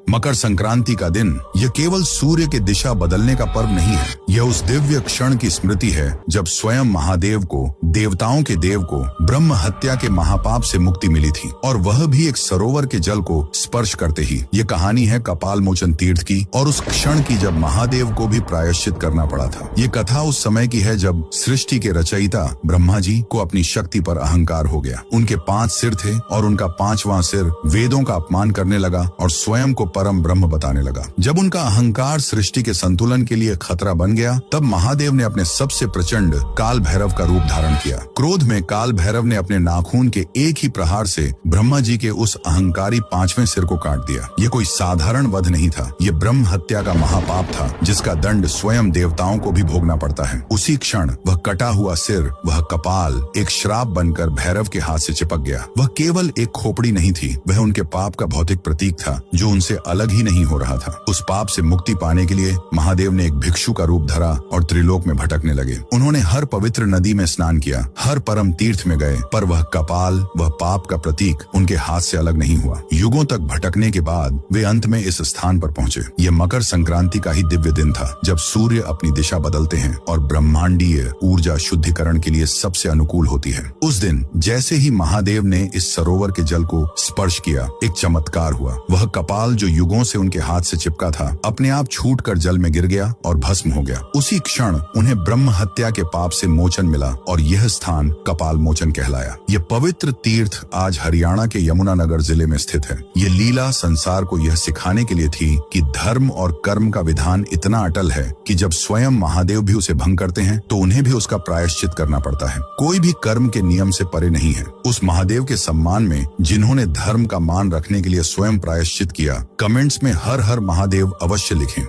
मकर संक्रांति का दिन यह केवल सूर्य के दिशा बदलने का पर्व नहीं है, यह उस दिव्य क्षण की स्मृति है जब स्वयं महादेव को, देवताओं के देव को, ब्रह्म हत्या के महापाप से मुक्ति मिली थी, और वह भी एक सरोवर के जल को स्पर्श करते ही। ये कहानी है कपाल मोचन तीर्थ की और उस क्षण की जब महादेव को भी प्रायश्चित करना पड़ा था। ये कथा उस समय की है जब सृष्टि के रचयिता ब्रह्मा जी को अपनी शक्ति पर अहंकार हो गया। उनके 5 सिर थे और उनका 5वां सिर वेदों का अपमान करने लगा और स्वयं को परम ब्रह्म बताने लगा। जब उनका अहंकार सृष्टि के संतुलन के लिए खतरा बन गया, तब महादेव ने अपने सबसे प्रचंड काल भैरव का रूप धारण किया। क्रोध में काल भैरव ने अपने नाखून के एक ही प्रहार से ब्रह्मा जी के उस अहंकारी 5वें सिर को काट दिया। ये कोई साधारण वध नहीं था, ये ब्रह्म हत्या का महापाप था जिसका दंड स्वयं देवताओं को भी भोगना पड़ता है। उसी क्षण वह कटा हुआ सिर, वह कपाल एक श्राप बनकर भैरव के हाथ से चिपक गया। वह केवल एक खोपड़ी नहीं थी, वह उनके पाप का भौतिक प्रतीक था जो उनसे अलग ही नहीं हो रहा था। उस पाप से मुक्ति पाने के लिए महादेव ने एक भिक्षु का रूप धरा और त्रिलोक में भटकने लगे। उन्होंने हर पवित्र नदी में स्नान किया, हर परम तीर्थ में गए, पर वह कपाल, वह पाप का प्रतीक उनके हाथ से अलग नहीं हुआ। युगों तक भटकने के बाद वे अंत में इस स्थान पर पहुंचे। यह मकर संक्रांति का ही दिव्य दिन था जब सूर्य अपनी दिशा बदलते हैं और ब्रह्मांडीय ऊर्जा शुद्धिकरण के लिए सबसे अनुकूल होती है। उस दिन जैसे ही महादेव ने इस सरोवर के जल को स्पर्श किया, एक चमत्कार हुआ। वह कपाल जो युगों से उनके हाथ से चिपका था, अपने आप छूटकर जल में गिर गया और भस्म हो गया। उसी क्षण उन्हें ब्रह्म हत्या के पाप से मोचन मिला और यह स्थान कपाल मोचन कहलाया। यह पवित्र तीर्थ आज हरियाणा के यमुनानगर जिले में स्थित है। यह लीला संसार को यह सिखाने के लिए थी कि धर्म और कर्म का विधान इतना अटल है कि जब स्वयं महादेव भी उसे भंग करते हैं तो उन्हें भी उसका प्रायश्चित करना पड़ता है। कोई भी कर्म के नियम से परे नहीं है। उस महादेव के सम्मान में जिन्होंने धर्म का मान रखने के लिए स्वयं प्रायश्चित किया, कमेंट्स में हर हर महादेव अवश्य लिखें।